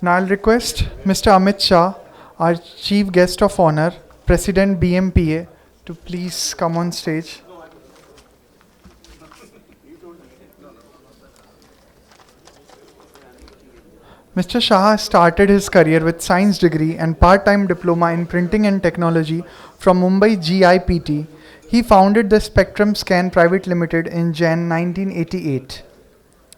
Now I'll request Mr. Amit Shah, our Chief Guest of Honor, President BMPA, to please come on stage. Mr. Shah started his career with science degree and part-time diploma in printing and technology from Mumbai GIPT. He founded the Spectrum Scan Private Limited in Jan 1988.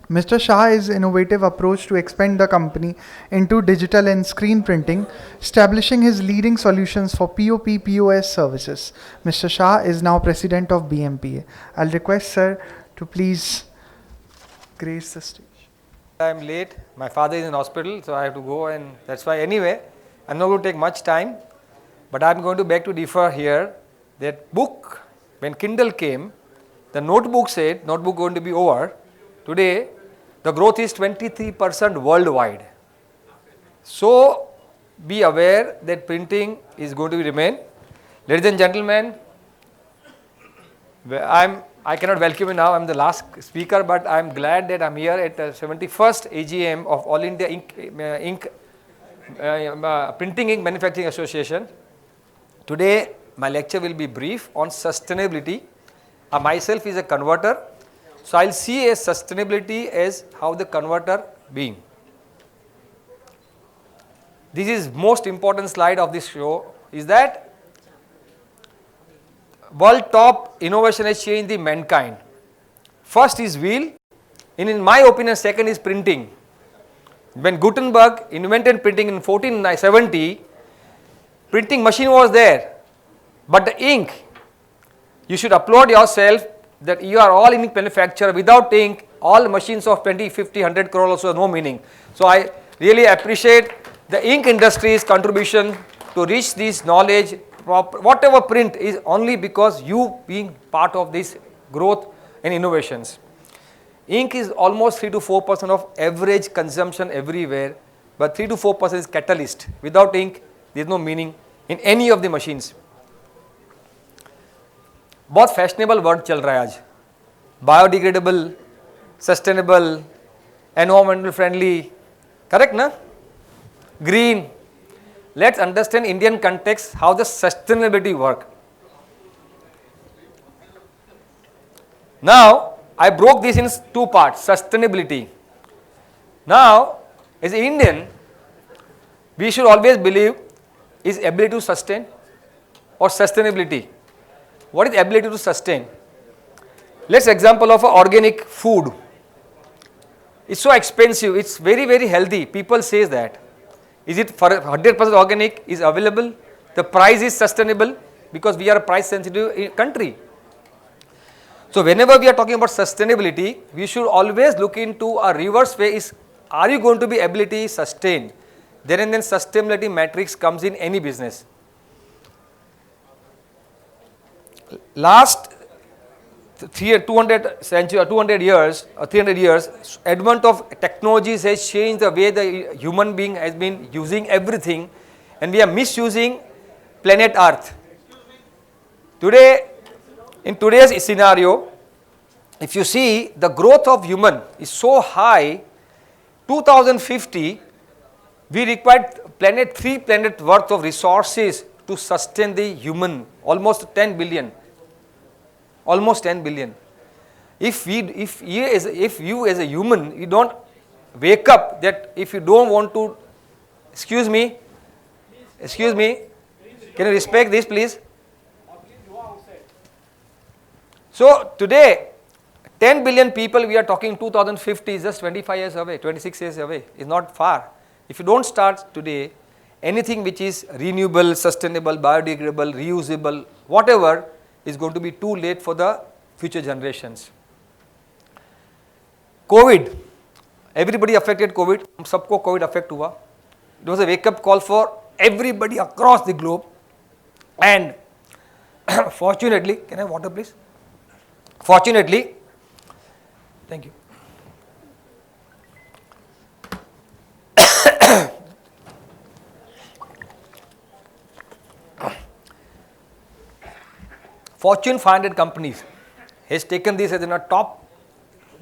Mr. Shah's innovative approach to expand the company into digital and screen printing, establishing his leading solutions for POP POS services. Mr. Shah is now president of BMPA. I'll request sir to please grace the stage. I'm late. My father is in hospital, so I have to go, and that's why. Anyway, I'm not going to take much time, but I'm going to beg to differ here. That book, when Kindle came, the notebook said notebook going to be over. Today, the growth is 23% worldwide. So, be aware that printing is going to remain. Ladies and gentlemen, I cannot welcome you now. I'm the last speaker, but I'm glad that I'm here at the 71st AGM of All India Printing Ink Manufacturing Association. Today, my lecture will be brief on sustainability. Myself is a converter, so I'll see as sustainability as how the converter being. This is most important slide of this show. Is that world top innovation has changed the mankind. First is wheel, and in my opinion, second is printing. When Gutenberg invented printing in 1470, printing machine was there, but the ink, you should applaud yourself that you are all ink manufacturer. Without ink, all machines of 20, 50, 100 crore also no meaning. So I really appreciate the ink industry's contribution to reach this knowledge. Whatever print is only because you being part of this growth and innovations. Ink is almost 3 to 4% of average consumption everywhere, but 3 to 4% is catalyst. Without ink, there is no meaning in any of the machines. बहुत fashionable word चल रहा है आज. Biodegradable, sustainable, environmental friendly, correct ना? Green. Let's understand Indian context how the sustainability work. Now, I broke this in two parts, sustainability. Now, as an Indian, we should always believe is ability to sustain or sustainability. What is ability to sustain? Let's example of organic food. It's so expensive, it's very, very healthy. People say that. Is it for 100% organic is available? The price is sustainable because we are a price sensitive country. So whenever we are talking about sustainability, we should always look into a reverse way is, are you going to be ability sustained? Then and then sustainability matrix comes in any business. Last 200 years, advent of technologies has changed the way the human being has been using everything, and we are misusing planet Earth. Today, in today's scenario, if you see the growth of human is so high, 2050, we require three planet worth of resources to sustain the human, almost 10 billion. Almost 10 billion. If you as a human, you don't wake up that if you don't want to, excuse me, can you respect this please? So today, 10 billion people we are talking 2050 is just 25 years away, 26 years away, is not far. If you don't start today, anything which is renewable, sustainable, biodegradable, reusable, whatever, is going to be too late for the future generations. COVID, everybody affected COVID, सबको COVID affect हुआ. It was a wake up call for everybody across the globe, and fortunately, can I have water please? Fortunately, thank you. Fortune 500 companies has taken this as a top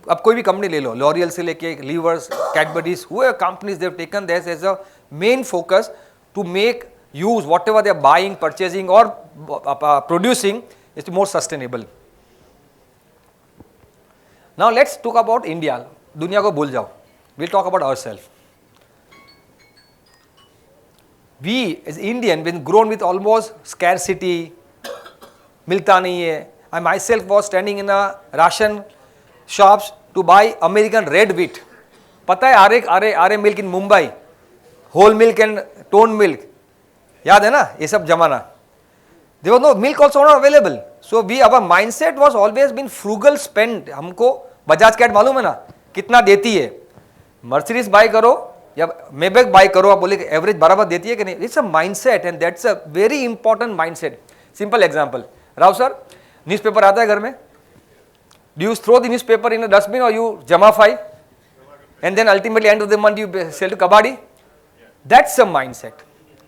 अब कोई भी company ले लो, L'Oréal से लेके levers, Cadbury's, whoever companies they have taken this as a main focus to make use whatever they are buying, purchasing or producing is more sustainable. Now let's talk about India. दुनिया को भूल जाओ. We'll talk about ourselves. We as Indian been grown with almost scarcity, मिलता नहीं है. I myself was standing in a ration shops to buy American red wheat. पता है Aarey milk in Mumbai, whole milk and tone milk, याद है ना ये सब जमाना. There was no milk also not available. So we our mindset was always been frugal spend. हमको Bajaj cat मालूम है ना कितना देती है, मर्सिडीज बाय करो या मेबेक बाय करो, आप बोले एवरेज बराबर देती है कि नहीं. It's a mindset and that's a very important mindset. Simple example, Rao sir newspaper आता है घर में, do you throw the newspaper in a dustbin or you jamafy and then ultimately end of the month you sell to kabadi? That's a mindset,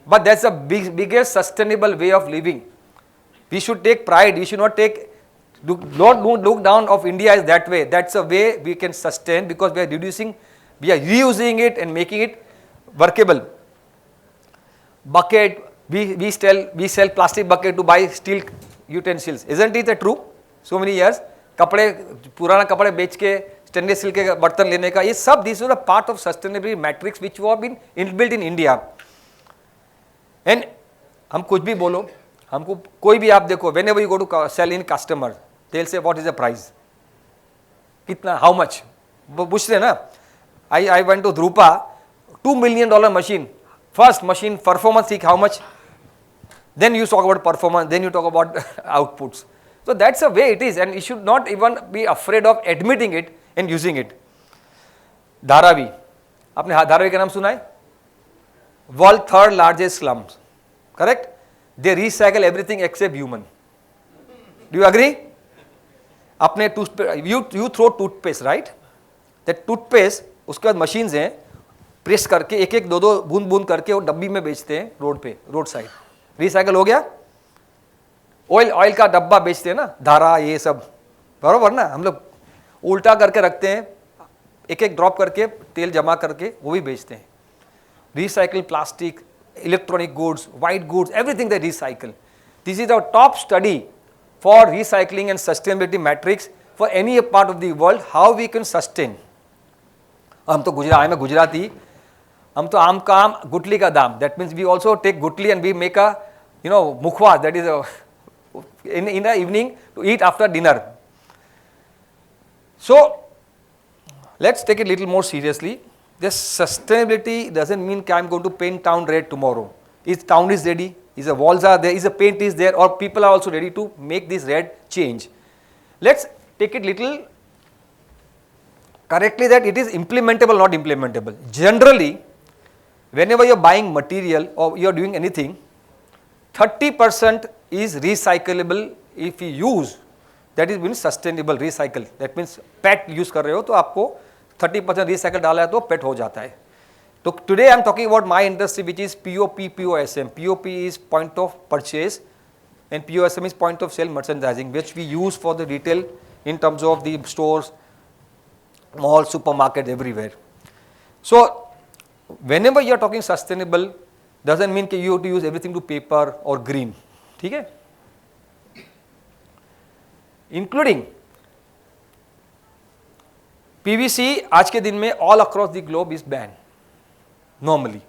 but that's a biggest sustainable way of living. We should take pride, we should not look down of India as that way. That's a way we can sustain because we are reusing it and making it workable. Bucket, we sell plastic bucket to buy steel utensils, isn't it true? So many years कपड़े, पुराना कपड़े बेच के stainless steel के बर्तन लेने का, ये सब this is a part of sustainability matrix which वो been inbuilt in India. And हम कुछ भी बोलो, हमको कोई भी आप देखो, whenever you go to sell in customer they will say what is the price, कितना, हाउ मच, वो पूछते हैं ना. I went to Drupa, $2 million machine, first machine performance seek, how much, then you talk about performance, then you talk about outputs. So that's the way it is, and you should not even be afraid of admitting it and using it. Dharavi, आपने धारावी का नाम सुना है? World third largest slums, correct? They recycle everything except human. Do you agree? अपने you throw toothpaste, right? That toothpaste, उसके बाद machines हैं, press करके एक एक दो बूंद करके वो डब्बी में बेचते हैं रोड पे, रोड साइड. रिसाइकल हो गया. ऑयल का डब्बा बेचते हैं ना, धारा, ये सब बराबर ना, हम लोग उल्टा करके रखते हैं, एक एक ड्रॉप करके तेल जमा करके वो भी बेचते हैं. Recycle plastic, electronic goods, white goods, everything they recycle. This is our top study for recycling and sustainability matrix for any part of the world, how we can sustain. हम तो गुजराती, हम तो आम का आम गुटली का दाम, that means we also take gutli and we make a mukhwa, that is in the evening to eat after dinner. So let's take it a little more seriously. This sustainability doesn't mean I'm going to paint town red tomorrow. Is town is ready, is the walls are there, is the paint is there, or people are also ready to make this red change. Let's take it little correctly that it is implementable, not implementable. Generally, whenever you're buying material or you're doing anything, 30% is recyclable if you use, that is means sustainable recycle. That means PET use कर रहे हो तो आपको 30% recycle डाला है तो PET हो जाता है. तो today I am talking about my industry which is POP, POSM. POP is point of purchase and POSM is point of sale merchandising, which we use for the retail in terms of the stores, malls, supermarket, everywhere. So whenever you are talking sustainable, doesn't mean कि you have to use everything to paper or green. ठीक है, including PVC आज के दिन में all across the globe is ban normally.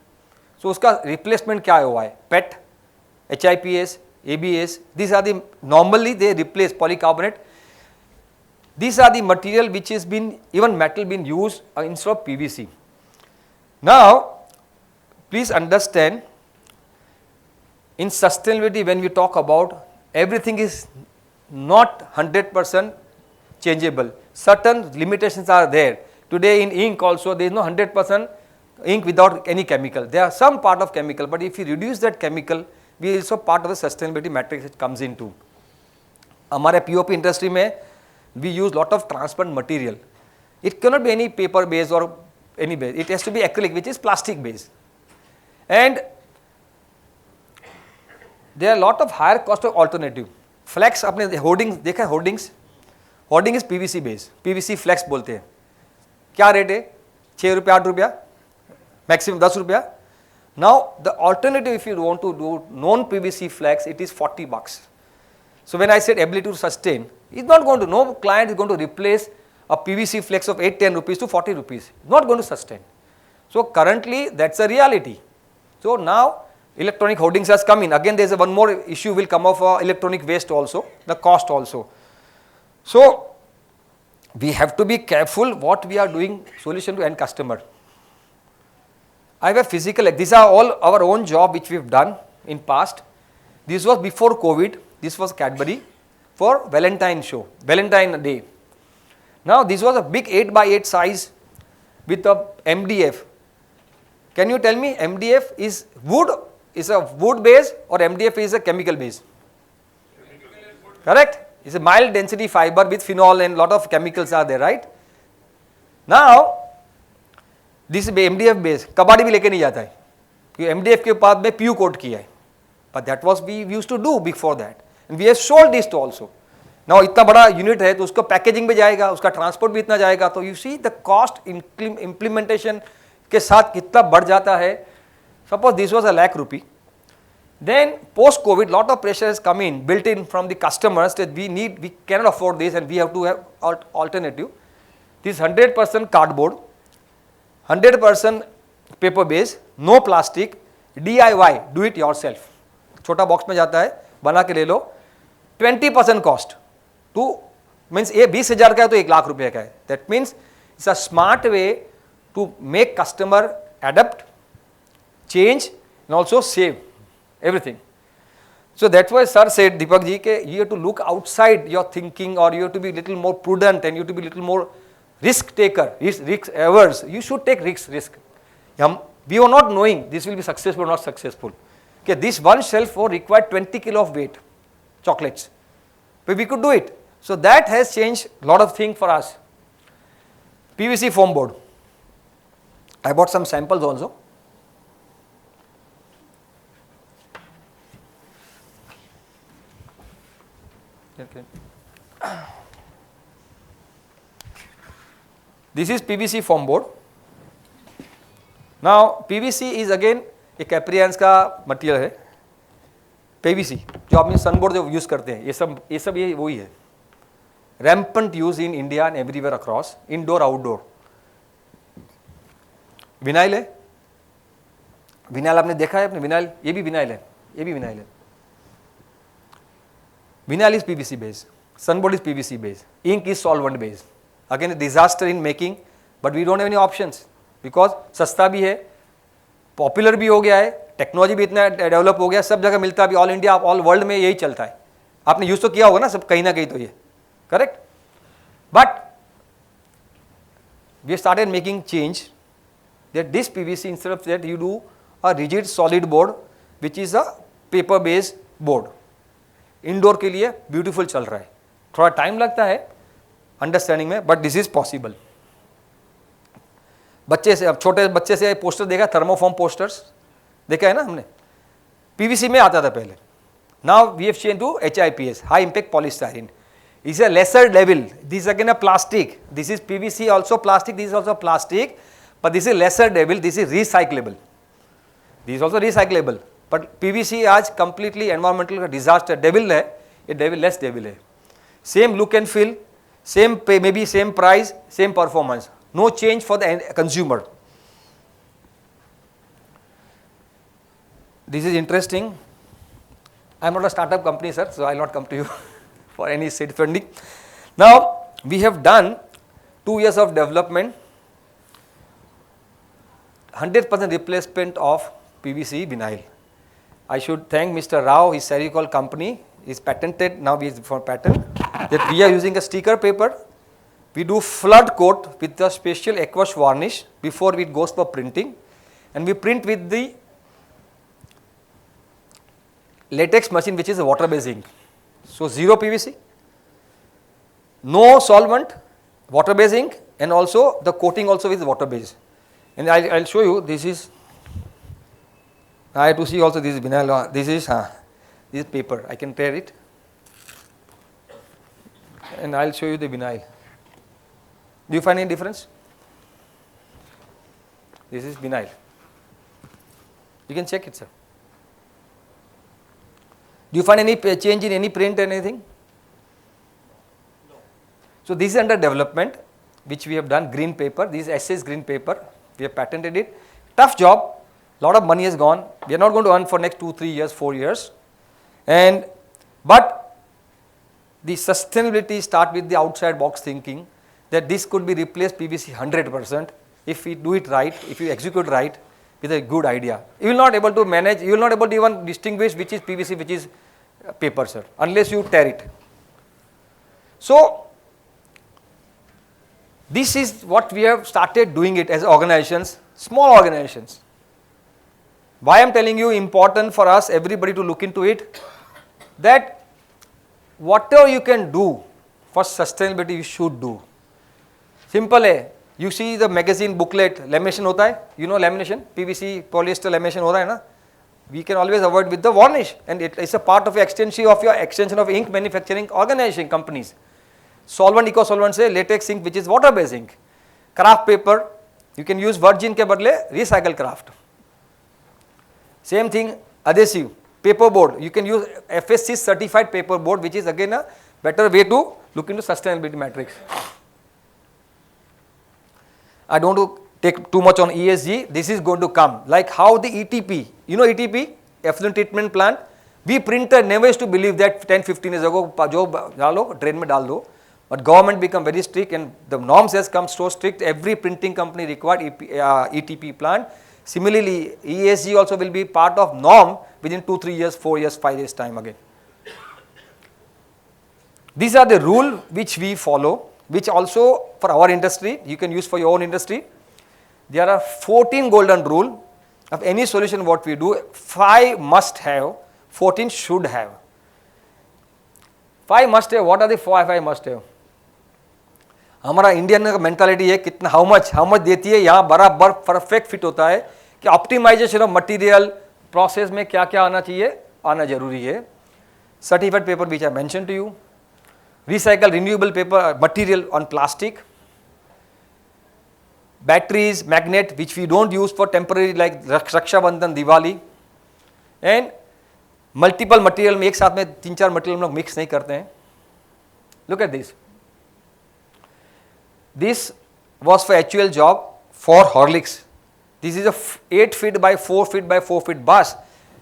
So उसका replacement क्या हुआ है? PET, HIPS, ABS, these are the normally they replace polycarbonate. These are the material which has been, even metal been used instead of PVC. Now please understand, in sustainability when we talk about, everything is not 100% changeable. Certain limitations are there. Today in ink also there is no 100% ink without any chemical. There are some part of chemical, but if you reduce that chemical, we also part of the sustainability matrix it comes into. हमारे POP industry में we use lot of transparent material. It cannot be any paper based or any base. It has to be acrylic, which is plastic based. And there are lot of higher cost of alternative. Flex, आपने hoardings देखा है? Hoardings hoarding is PVC base, PVC flex बोलते हैं. क्या rate है? 6 रुपया 8 रुपया, maximum 10 रुपया. Now the alternative, if you want to do non-PVC flex, it is $40. So when I said ability to sustain, it's not going to, no client is going to replace a PVC flex of 8-10 rupees to 40 rupees. Not going to sustain. So currently that's a reality. So now electronic hoardings has come in. Again there is one more issue will come of electronic waste also, the cost also. So we have to be careful what we are doing solution to end customer. I have a physical, these are all our own job which we have done in past. This was before COVID, this was Cadbury for Valentine show, Valentine Day. Now this was a big 8x8 size with a MDF. Can you tell me MDF is wood, is a wood base or MDF is a chemical base? Correct? It's a mild density fiber with phenol and lot of chemicals are there, right? Now this MDF base कबाड़ी भी लेके नहीं जाता है क्योंकि MDF के बाद में PU कोट किया है, but that was we used to do before that and we have sold this to also. Now इतना बड़ा यूनिट है तो उसका पैकेजिंग भी जाएगा, उसका ट्रांसपोर्ट भी इतना जाएगा, तो you see the cost implementation के साथ कितना बढ़ जाता है. Suppose this was ₹1 lakh, then post COVID lot of pressure has come in built in from the customers that we cannot afford this and we have to have alternative. This 100% cardboard, 100% paper base, no plastic, DIY, do it yourself. छोटा box में जाता है, बना के ले लो. 20% cost two means ये 20,000 का है तो 1 लाख रुपये का है. That means it's a smart way to make customer adapt, change and also save everything. So that's why sir said, Deepak ji, ke you have to look outside your thinking, or you have to be little more prudent and you have to be little more risk taker, risk averse. You should take risk. We were not knowing this will be successful or not successful. Okay, this one shelf will require 20 kilo of weight chocolates, but we could do it. So that has changed a lot of things for us. PVC foam board. I bought some samples also. Okay. This is PVC foam board. Now PVC is again एक appearance का material है. PVC जो आपने sunboard जो use करते हैं, ये सब ये वही है. रैम्पंट use in India and everywhere across, indoor outdoor. Vinyl है, विनाइल आपने देखा है अपने, विनाइल ये भी विनाइल है, ये भी विनाइल है. Vinyl is PVC base, sunboard is PVC base, ink is solvent base. Again a disaster in making, but we don't have any options because सस्ता भी है, पॉपुलर भी हो गया है, टेक्नोलॉजी भी इतना डेवलप हो गया, सब जगह मिलता है. अभी ऑल इंडिया ऑल वर्ल्ड में यही चलता है. आपने यूज तो किया होगा ना सब कहीं ना कहीं, तो ये correct. But we started making change that this PVC instead of that you do a rigid solid board which is a paper based board. Indoor के लिए ब्यूटीफुल चल रहा है. थोड़ा टाइम लगता है अंडरस्टैंडिंग में, बट दिस इज पॉसिबल. बच्चे से, अब छोटे बच्चे से पोस्टर देखा, थर्मोफॉर्म पोस्टर्स देखा है ना हमने, PVC में आता था पहले. Now we have change to HIPS, high impact polystyrene. Is a lesser level. This again a plastic. This is PVC also plastic, this is also plastic, but this is lesser level. This is recyclable, this is also recyclable. But PVC आज completely environmental का disaster. Devil है ये, devil less devil है. Same look and feel, same pay, maybe same price, same performance, no change for the consumer. This is interesting. I am not a startup company sir, so I not come to you for any seed funding. Now we have done 2 years of development, 100% replacement of PVC vinyl. I should thank Mr. Rao, his Sericol company is patented, now we is for patent, that we are using a sticker paper. We do flood coat with the special aqueous varnish before it goes for printing, and we print with the latex machine which is a water based ink. So zero PVC, no solvent, water based ink, and also the coating also is water based. And I'll show you, this is, I have to see also this is vinyl, this is paper, I can tear it. and I'll show you the vinyl. Do you find any difference? This is vinyl. You can check it, sir. Do you find any change in any print, anything? No. So this is under development, which we have done, green paper. This is SS green paper. We have patented it. Tough job. Lot of money has gone. We are not going to earn for next 2, 3 years, 4 years. But the sustainability start with the outside box thinking that this could be replaced PVC 100% if we do it right, if you execute right with a good idea. You will not able to manage, you will not able to even distinguish which is PVC, which is paper, sir, unless you tear it. So this is what we have started doing it as organizations, small organizations. Why I am telling you important for us, everybody to look into it, that whatever you can do for sustainability, you should do. Simple है, you see the magazine booklet, lamination होता है, you know lamination, PVC, polyester lamination होता है ना, we can always avoid with the varnish, and it is a part of your extension of ink manufacturing organization companies. Solvent, eco solvent से latex ink which is water based ink. Craft paper, you can use virgin के बदले recycle craft. Same thing, adhesive, paper board, you can use FSC certified paper board, which is again a better way to look into sustainability matrix. I don't want to take too much on ESG, this is going to come, like how the ETP, you know ETP, effluent treatment plant, we printer never used to believe that 10-15 years ago, jo dalo, drain mein dal do, but government become very strict and the norms has come so strict, every printing company required ETP plant. Similarly, ESG also will be part of norm within 2-3 years, 4 years, 5 years time again. These are the rule which we follow, which also for our industry, you can use for your own industry. There are 14 golden rule of any solution what we do, 5 must have, 14 should have. 5 must have, what are the 5 must have? हमारा Indian का mentality है कितना how much देती है, यहाँ बराबर perfect fit होता है कि ऑप्टिमाइजेशन ऑफ मटेरियल प्रोसेस में क्या क्या आना चाहिए, आना जरूरी है. Certified paper which I mention to you, recycle renewable paper material on plastic, batteries, magnet which we don't use for temporary like Raksha Bandhan, Diwali, and multiple material में एक साथ में 3-4 material हम लोग mix नहीं करते हैं. Look at this. This was for actual job for Horlicks. This is a 8 feet by 4 feet by 4 feet bus,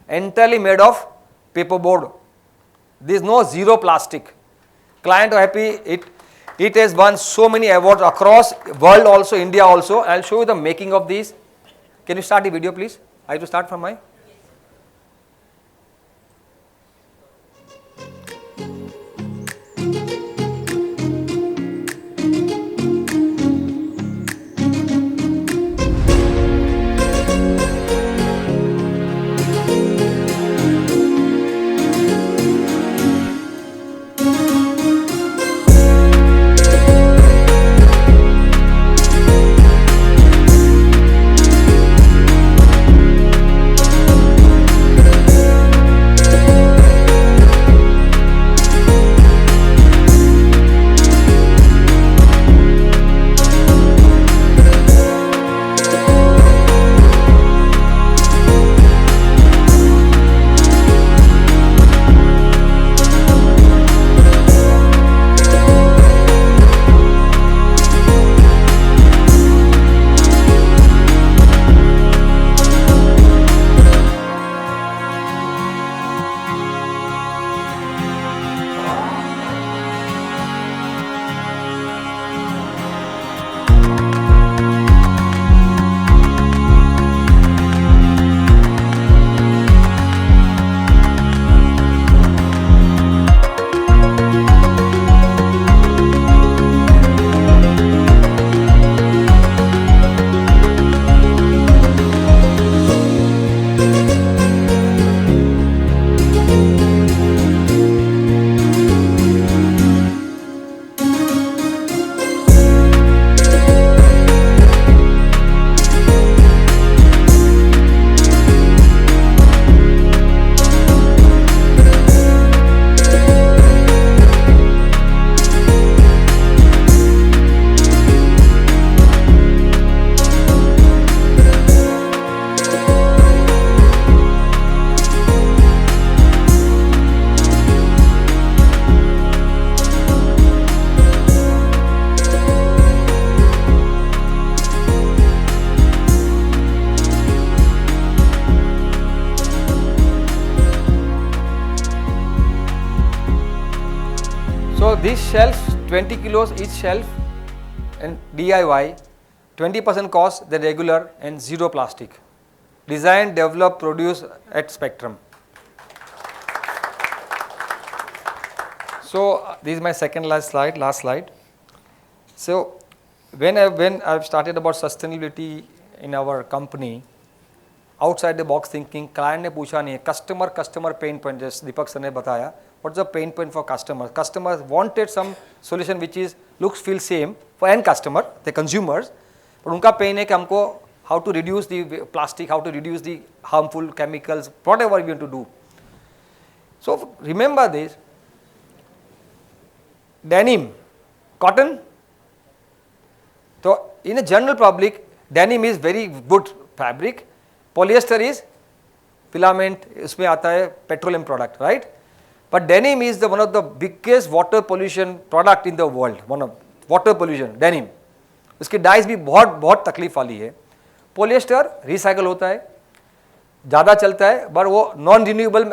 entirely made of paper board. There is no zero plastic. Client are happy. It has won so many awards across world also, India also. I'll show you the making of these. Can you start the video please? I have to start from my. This shelf, 20 kilos each shelf, and DIY, 20% cost than regular, and zero plastic. Design, develop, produce at Spectrum. So this is my last slide. So when I've started about sustainability in our company, outside the box thinking, client ने पूछा नहीं, customer pain point, जैसे दीपक sir ने बताया, what's the pain point for customers wanted some solution which is looks feel same for end customer, the consumers, but उनका pain है कि हमको how to reduce the plastic, how to reduce the harmful chemicals, whatever we want to do. So remember this, denim, cotton. So in a general public, denim is very good fabric. Polyester is filament, इसमें आता है petroleum product, right? But denim is one of the biggest water pollution product in the world. One of water pollution, denim. उसकी dies भी बहुत तकलीफ वाली है. Polyester recycle होता है, ज़्यादा चलता है, बट वो नॉन रिन्यूएबल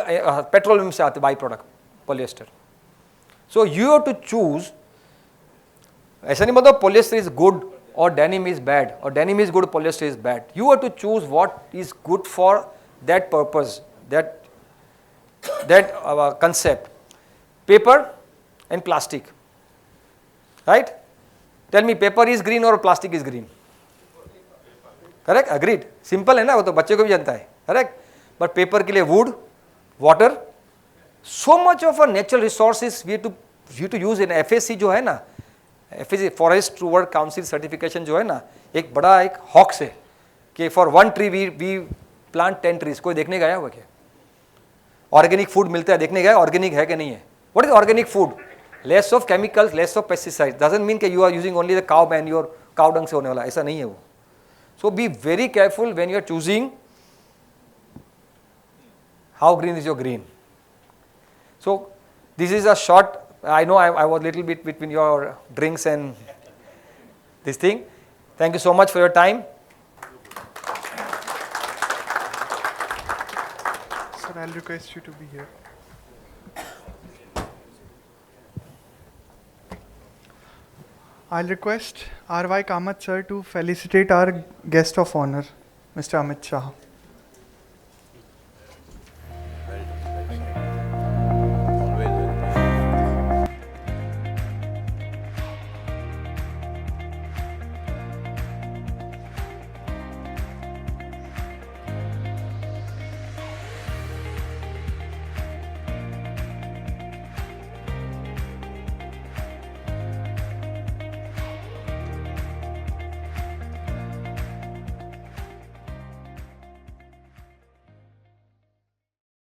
पेट्रोलियम से आते by product polyester. So you have to choose. ऐसा नहीं मतलब polyester is good or denim is bad or denim is good, polyester is bad. You have to choose what is good for that purpose, that concept. Paper and plastic, right? Tell me, paper is green or plastic is green? Correct? Agreed. Simple है ना, वो तो बच्चे को भी जानता है. Correct? But paper के लिए wood, water, so much of our natural resources we have to use in FSC जो है ना, FSC forest steward council certification जो है ना, एक बड़ा एक हॉक्स है कि for 1 tree we plant 10 trees. कोई देखने गया हुआ क्या? ऑर्गेनिक फूड मिलता है, देखने गया ऑर्गेनिक है कि नहीं है? What is organic food? Less of chemicals, less of pesticide. Doesn't mean कि you are using only the cow man, your cow dung से होने वाला, ऐसा नहीं है वो. So be very careful when you are choosing how green is your green. So this is a short. I know I was a little bit between your drinks and this thing. Thank you so much for your time. Sir, I'll request you to be here. I'll request R.Y. Kamath sir to felicitate our guest of honor, Mr. Amit Shah.